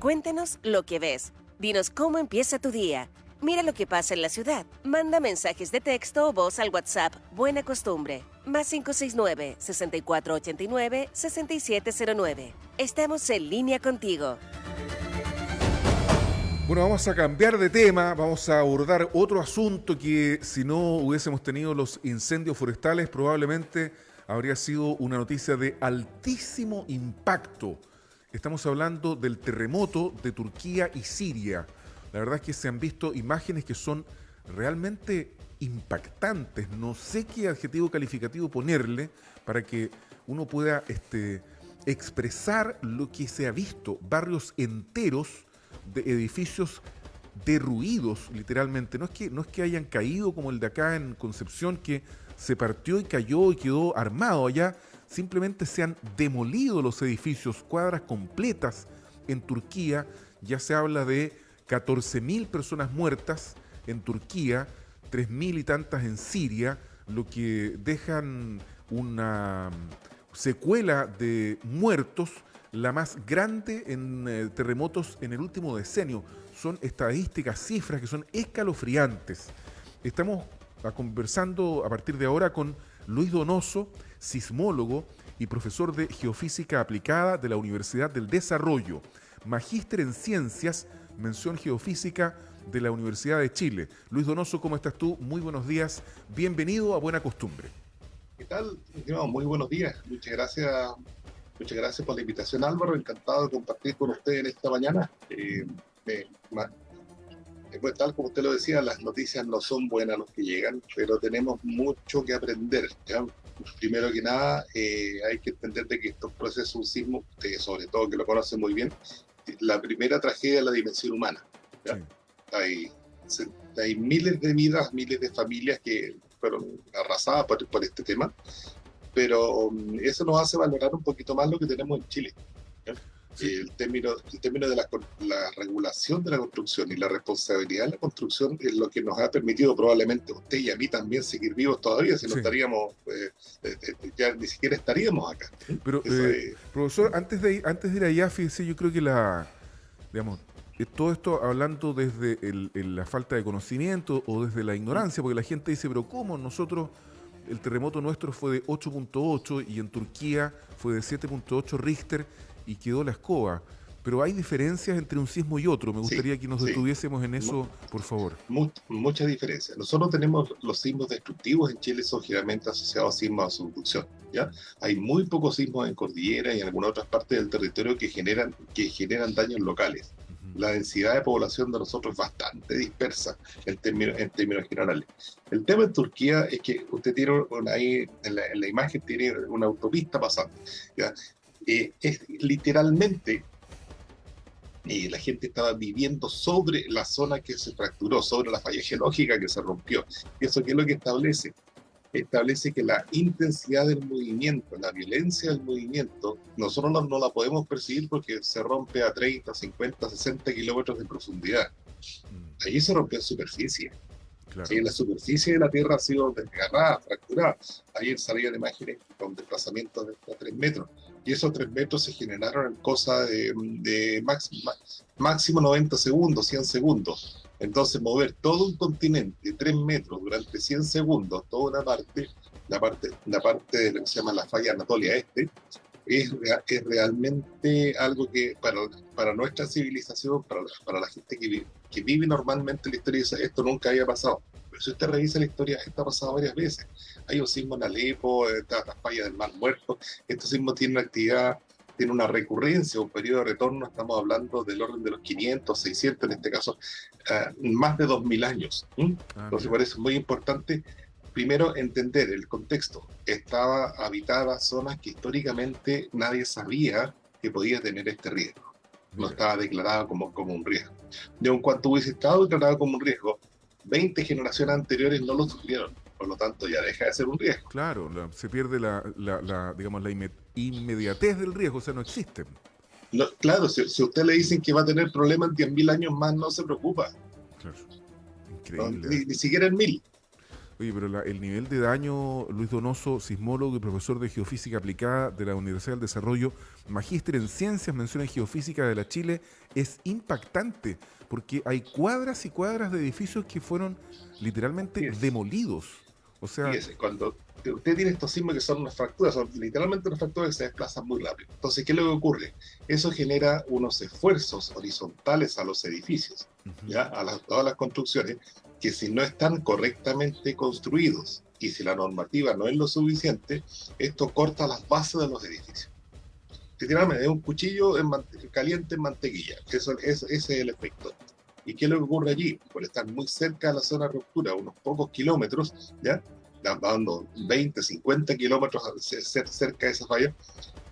Cuéntanos lo que ves. Dinos cómo empieza tu día. Mira lo que pasa en la ciudad. Manda mensajes de texto o voz al WhatsApp. Buena costumbre. Más 569-6489-6709. Estamos en línea contigo. Bueno, vamos a cambiar de tema, vamos a abordar otro asunto que si no hubiésemos tenido los incendios forestales probablemente habría sido una noticia de altísimo impacto. Estamos hablando del terremoto de Turquía y Siria. La verdad es que se han visto imágenes que son realmente impactantes. No sé qué adjetivo calificativo ponerle para que uno pueda expresar lo que se ha visto. Barrios enteros de edificios derruidos, literalmente. No es que hayan caído como el de acá en Concepción, que se partió y cayó y quedó armado. Allá simplemente se han demolido los edificios, cuadras completas en Turquía. Ya se habla de 14.000 personas muertas en Turquía, 3.000 y tantas en Siria, lo que dejan una secuela de muertos, la más grande en terremotos en el último decenio. Son estadísticas, cifras que son escalofriantes. Estamos conversando a partir de ahora con Luis Donoso, sismólogo y profesor de Geofísica Aplicada de la Universidad del Desarrollo, magíster en Ciencias, mención Geofísica de la Universidad de Chile. Luis Donoso, ¿cómo estás tú? Muy buenos días. Bienvenido a Buena Costumbre. ¿Qué tal? Muy buenos días. Muchas gracias por la invitación, Álvaro. Encantado de compartir con usted en esta mañana. Pues, tal como usted lo decía, las noticias no son buenas los que llegan, pero tenemos mucho que aprender, ¿ya? Primero que nada, hay que entender de que estos procesos sismos, usted sobre todo que lo conoce muy bien, la primera tragedia es la dimensión humana, ¿ya? Sí. Hay miles de vidas, miles de familias que fueron arrasadas por este tema, pero eso nos hace valorar un poquito más lo que tenemos en Chile, ¿ya? Sí. El término de la regulación de la construcción y la responsabilidad de la construcción es lo que nos ha permitido probablemente a usted y a mí también seguir vivos todavía, si no estaríamos, ya ni siquiera estaríamos acá. Pero, profesor, antes de ir allá, fíjese, yo creo que todo esto hablando desde la falta de conocimiento o desde la ignorancia, porque la gente dice, pero ¿cómo nosotros? El terremoto nuestro fue de 8.8 y en Turquía fue de 7.8 Richter y quedó la escoba. Pero hay diferencias entre un sismo y otro. Me gustaría que nos detuviésemos en eso, por favor. Muchas diferencias. Nosotros tenemos los sismos destructivos en Chile, son generalmente asociados a sismos de subducción, ¿ya? Hay muy pocos sismos en cordillera y en algunas otras partes del territorio que generan daños locales. La densidad de población de nosotros es bastante dispersa en términos generales. El tema en Turquía es que usted tiene ahí en la imagen tiene una autopista pasando, ¿ya? Es literalmente la gente estaba viviendo sobre la zona que se fracturó, sobre la falla geológica que se rompió. ¿Y eso qué es lo que establece? Establece que la intensidad del movimiento, la violencia del movimiento, nosotros no la podemos percibir porque se rompe a 30, 50, 60 kilómetros de profundidad. Allí se rompió en superficie. Claro. Sí, la superficie de la Tierra ha sido desgarrada, fracturada. Ayer salían imágenes con desplazamientos de hasta 3 metros. Y esos 3 metros se generaron en cosa de máximo 90 segundos, 100 segundos. Entonces, mover todo un continente 3 metros durante 100 segundos, toda una parte, la parte de lo que se llama la falla Anatolia Este, es realmente algo que para nuestra civilización, para la gente que vive normalmente la historia, esto nunca había pasado. Pero si usted revisa la historia, esto ha pasado varias veces. Hay un sismo en Alepo, las fallas del Mar Muerto. Estos sismos tienen una actividad, tienen una recurrencia, un periodo de retorno, estamos hablando del orden de los 500, 600, en este caso, más de 2.000 años. Entonces, por eso es muy importante, primero, entender el contexto. Estaba habitada zonas que históricamente nadie sabía que podía tener este riesgo. No estaba declarado como un riesgo. Y en cuanto hubiese estado declarado como un riesgo, 20 generaciones anteriores no lo sufrieron. Por lo tanto, ya deja de ser un riesgo. Claro, se pierde la inmediatez del riesgo, o sea, no existe. No, claro, si usted le dicen que va a tener problemas en 10.000 años más, no se preocupa. Claro. Increíble. Ni siquiera en 1.000. Oye, pero el nivel de daño, Luis Donoso, sismólogo y profesor de Geofísica Aplicada de la Universidad del Desarrollo, magíster en Ciencias, mención en Geofísica de la Chile, es impactante, porque hay cuadras y cuadras de edificios que fueron literalmente Fíjese, demolidos. O sea, fíjese, cuando usted tiene estos sismos que son unas fracturas, son literalmente unas fracturas que se desplazan muy rápido. Entonces, ¿qué es lo que ocurre? Eso genera unos esfuerzos horizontales a los edificios, ujú, ¿ya? Todas las construcciones, que si no están correctamente construidos y si la normativa no es lo suficiente, esto corta las bases de los edificios. Literalmente, es un cuchillo caliente en mantequilla. Ese es el efecto. ¿Y qué es lo que ocurre allí? Por estar muy cerca de la zona de ruptura, unos pocos kilómetros, ¿ya? Dando 20, 50 kilómetros cerca de esa falla,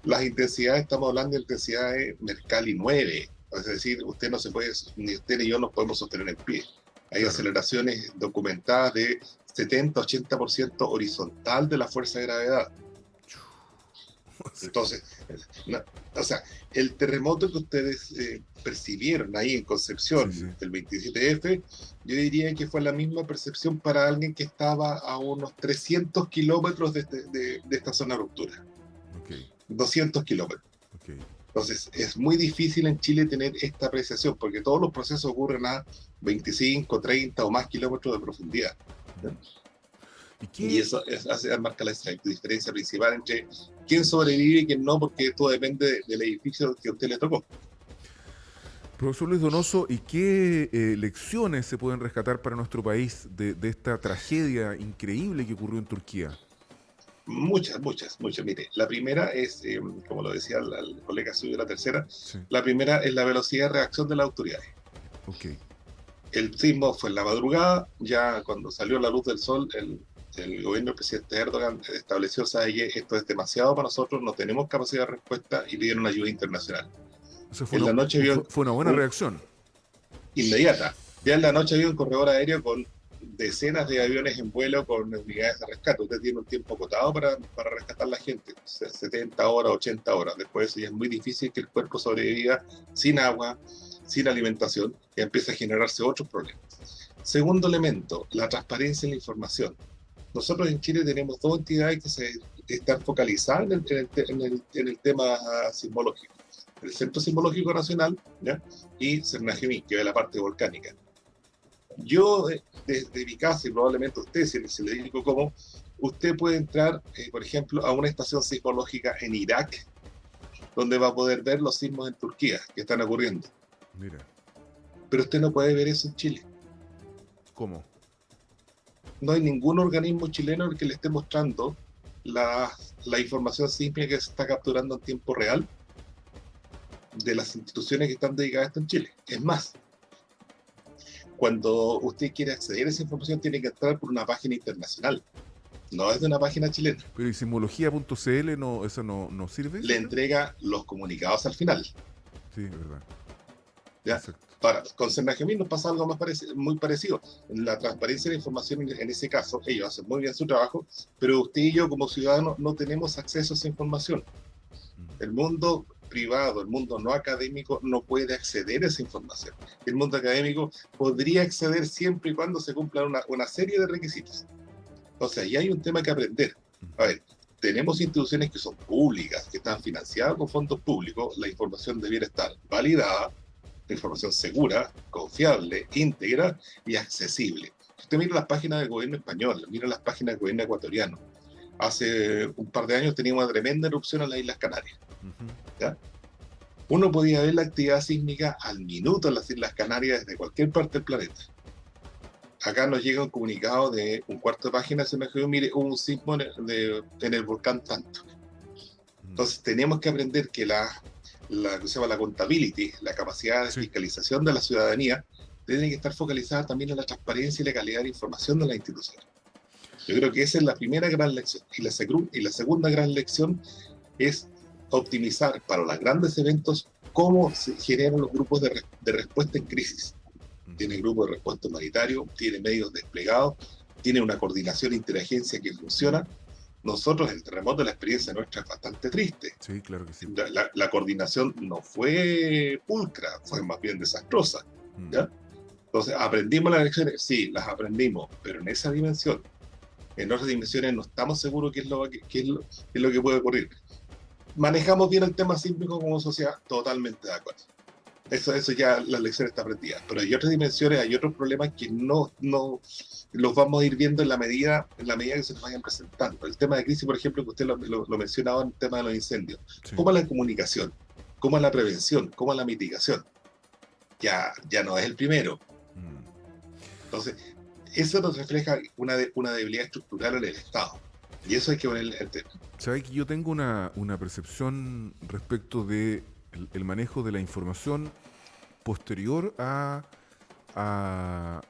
las intensidades, estamos hablando de intensidades Mercalli 9, es decir, usted no se puede, ni usted ni yo nos podemos sostener en pie. Hay claro. aceleraciones documentadas de 70-80% horizontal de la fuerza de gravedad. Entonces, no, o sea, el terremoto que ustedes percibieron ahí en Concepción, Sí, sí. del 27F, yo diría que fue la misma percepción para alguien que estaba a unos 300 kilómetros de esta zona de ruptura. Ok, 200 kilómetros. ok. Entonces, es muy difícil en Chile tener esta apreciación, porque todos los procesos ocurren a 25, 30 o más kilómetros de profundidad. ¿Y Y qué, eso marca la diferencia principal entre quién sobrevive y quién no, porque todo depende del edificio que a usted le tocó. profesor Luis Donoso, y qué lecciones se pueden rescatar para nuestro país de esta tragedia increíble que ocurrió en Turquía? Muchas. Mire, la primera es, como lo decía el colega suyo, la tercera, Sí, la primera es la velocidad de reacción de las autoridades. ok. El sismo fue en la madrugada, ya cuando salió la luz del sol, el gobierno del presidente Erdogan estableció, ¿sabe qué? Esto es demasiado para nosotros, no tenemos capacidad de respuesta y pidieron ayuda internacional. O sea, En la noche había fue una buena reacción. inmediata. Ya en la noche había un corredor aéreo con decenas de aviones en vuelo con unidades de rescate. Usted tiene un tiempo acotado para rescatar a la gente, 70 horas, 80 horas. Después de eso ya es muy difícil que el cuerpo sobreviva sin agua, sin alimentación, y empieza a generarse otros problemas. Segundo elemento, la transparencia en la información. Nosotros en Chile tenemos dos entidades que están focalizadas en el tema sismológico. El Centro Sismológico Nacional, ¿ya? Y CERNAGEMI, que ve la parte volcánica. Yo, desde mi casa, y probablemente usted, si le digo cómo, usted puede entrar, por ejemplo, a una estación sismológica en Irak, donde va a poder ver los sismos en Turquía que están ocurriendo. Mira, Pero usted no puede ver eso en Chile. ¿cómo? No hay ningún organismo chileno que le esté mostrando la información sísmica que se está capturando en tiempo real de las instituciones que están dedicadas a esto en Chile. Es más, cuando usted quiere acceder a esa información, tiene que entrar por una página internacional, no es de una página chilena. Pero ¿y simología.cl no, eso no sirve? Le entrega los comunicados al final. Sí, es verdad. ¿Ya? Exacto. Con CERNAGEMI nos pasa algo muy parecido. La transparencia de la información en ese caso, ellos hacen muy bien su trabajo, pero usted y yo como ciudadanos no tenemos acceso a esa información. El mundo privado, el mundo no académico no puede acceder a esa información. El mundo académico podría acceder siempre y cuando se cumplan una serie de requisitos. Entonces, ahí hay un tema que aprender. A ver, tenemos instituciones que son públicas, que están financiadas con fondos públicos, la información debiera estar validada, la información segura, confiable, íntegra y accesible. Si usted mira las páginas del gobierno español, mira las páginas del gobierno ecuatoriano, hace un par de años teníamos una tremenda erupción en las Islas Canarias. ¿Ya? Uno podía ver la actividad sísmica al minuto en las Islas Canarias desde cualquier parte del planeta. Acá nos llega un comunicado de un cuarto de página, se me dijo, mire, hubo un sismo en el volcán tanto. Entonces tenemos que aprender que la accountability, la capacidad de fiscalización de la ciudadanía, tiene que estar focalizada también en la transparencia y la calidad de información de las instituciones. Yo creo que esa es la primera gran lección. Y la segunda gran lección es optimizar para los grandes eventos cómo se generan los grupos de respuesta en crisis. Tiene grupo de respuesta humanitario, tiene medios desplegados, tiene una coordinación interagencia que funciona. Nosotros, el terremoto, la experiencia nuestra es bastante triste. Sí, claro que sí. La coordinación no fue pulcra, fue más bien desastrosa. ¿Ya? Entonces, ¿aprendimos las lecciones? Sí, las aprendimos, pero en esa dimensión. En otras dimensiones no estamos seguros qué es lo que puede ocurrir. ¿Manejamos bien el tema sísmico como sociedad? Totalmente de acuerdo. Eso ya la lección está aprendida. Pero hay otras dimensiones, hay otros problemas que no los vamos a ir viendo en la medida que se nos vayan presentando. El tema de crisis, por ejemplo, que usted lo mencionaba en el tema de los incendios. Sí. ¿Cómo es la comunicación? ¿Cómo es la prevención? ¿Cómo es la mitigación? Ya no es el primero. Entonces, eso nos refleja una debilidad estructural en el Estado. Y eso hay que ponerle el tema. ¿Sabes que yo tengo una percepción respecto de el manejo de la información posterior a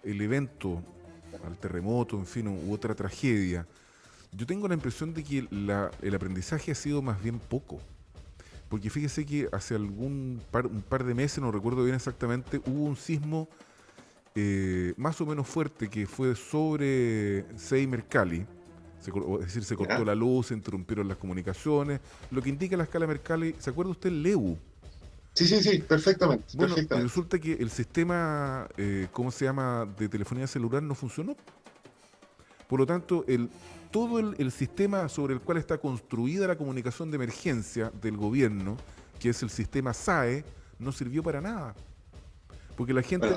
el evento, al terremoto, en fin, u otra tragedia? Yo tengo la impresión de que el aprendizaje ha sido más bien poco. Porque fíjese que hace un par de meses, no recuerdo bien exactamente, hubo un sismo más o menos fuerte que fue sobre Mercalli. Es decir, se cortó la luz, se interrumpieron las comunicaciones, lo que indica la escala Mercalli. ¿Se acuerda usted el Lebu? Sí, perfectamente. Bueno, perfectamente. resulta que el sistema, ¿cómo se llama?, de telefonía celular no funcionó. Por lo tanto, todo el sistema sobre el cual está construida la comunicación de emergencia del gobierno, que es el sistema SAE, no sirvió para nada. Porque la gente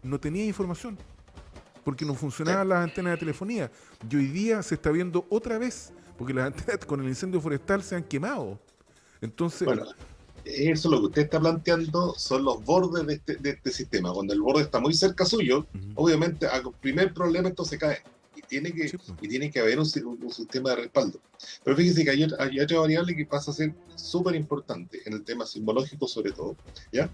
no tenía información. Porque no funcionaban las antenas de telefonía. Y hoy día se está viendo otra vez, porque las antenas con el incendio forestal se han quemado. Entonces... Bueno, eso lo que usted está planteando son los bordes de este sistema. Cuando el borde está muy cerca suyo, obviamente al primer problema esto se cae. Y tiene que haber un sistema de respaldo. Pero fíjese que hay otra variable que pasa a ser súper importante en el tema sismológico sobre todo, ¿ya?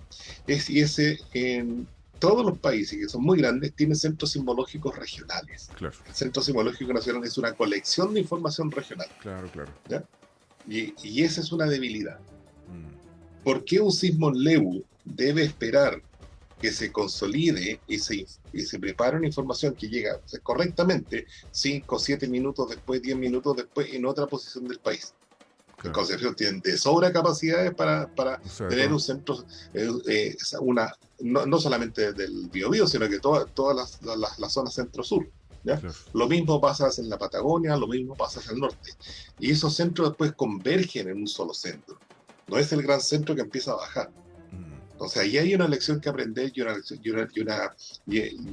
En todos los países que son muy grandes tienen centros sismológicos regionales. Claro. El Centro Sismológico Nacional es una colección de información regional. Claro. ¿Ya? Y esa es una debilidad. ¿Por qué un sismo en Lebu debe esperar que se consolide y se prepare una información que llega correctamente 5, 7 minutos después, 10 minutos después en otra posición del país? Claro. En Concepción tienen de sobra capacidades para tener un centro, no solamente del Biobío, sino que todas las zonas centro-sur. ¿Ya? Claro. Lo mismo pasa en la Patagonia, lo mismo pasa en el norte. Y esos centros después convergen en un solo centro. No es el gran centro que empieza a bajar. Entonces ahí hay una lección que aprender y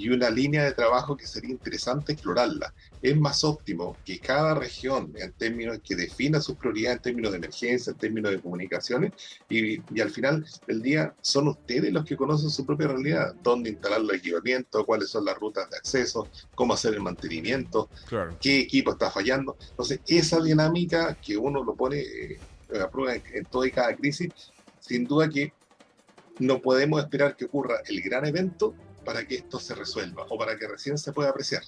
una línea de trabajo que sería interesante explorarla. Es más óptimo que cada región, en términos que defina sus prioridades, en términos de emergencia, en términos de comunicaciones, y al final del día son ustedes los que conocen su propia realidad, dónde instalar los equipamientos, cuáles son las rutas de acceso, cómo hacer el mantenimiento, claro, qué equipo está fallando. Entonces esa dinámica que uno lo pone a prueba en toda y cada crisis, sin duda que no podemos esperar que ocurra el gran evento para que esto se resuelva o para que recién se pueda apreciar.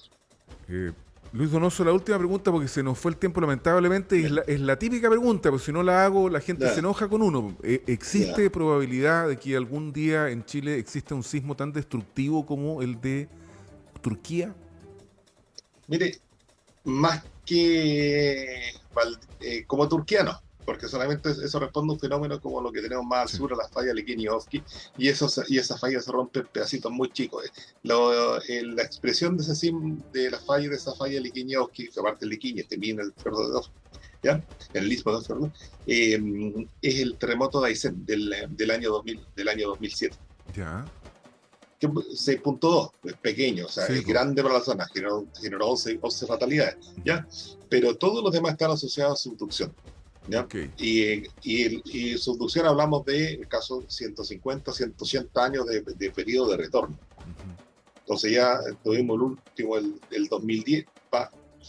Luis Donoso, la última pregunta, porque se nos fue el tiempo lamentablemente, y es la típica pregunta, porque si no la hago la gente se enoja con uno. ¿Existe probabilidad de que algún día en Chile exista un sismo tan destructivo como el de Turquía? Mire, más que como Turquía no, porque solamente eso responde a un fenómeno como lo que tenemos más al sur, a la falla de Lequeñovsky, y esa falla se rompe en pedacitos muy chicos. La expresión de la falla de esa falla de Lequeñovsky, que aparte de Lequeña, termina el Fiordo de Ofri, ¿ya? El istmo de Fiordo, es el terremoto de Aysén del año 2007. Ya. Que 6.2, es pequeño, o sea, es grande para la zona, generó 11 fatalidades, ¿ya? Pero todos los demás están asociados a subducción. ¿Ya? Okay. Y subducción hablamos de, en el caso, 150, 180 años de periodo de retorno. Entonces ya tuvimos el último, el 2010,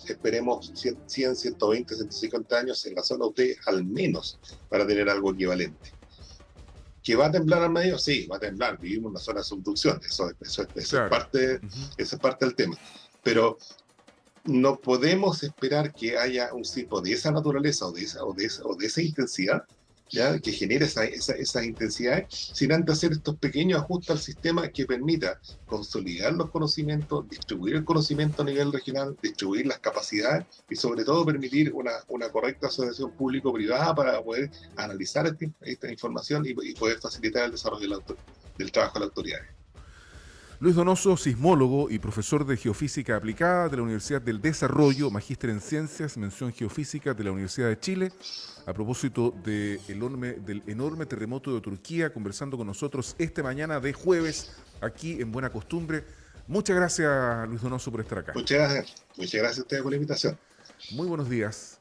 esperemos 100, 120, 150 años en la zona UT al menos para tener algo equivalente. ¿Que va a temblar al medio? Sí, va a temblar, vivimos en una zona de subducción, eso claro. Es parte del tema. Pero no podemos esperar que haya un sismo de esa naturaleza o de esa intensidad, ¿ya? Que genere esa intensidad, sin antes hacer estos pequeños ajustes al sistema que permita consolidar los conocimientos, distribuir el conocimiento a nivel regional, distribuir las capacidades y sobre todo permitir una correcta asociación público-privada para poder analizar esta información y poder facilitar el desarrollo del trabajo de las autoridades. Luis Donoso, sismólogo y profesor de Geofísica Aplicada de la Universidad del Desarrollo, magíster en Ciencias, mención Geofísica de la Universidad de Chile. A propósito del enorme terremoto de Turquía, conversando con nosotros esta mañana de jueves, aquí en Buena Costumbre. Muchas gracias, Luis Donoso, por estar acá. Muchas gracias a ustedes por la invitación. Muy buenos días.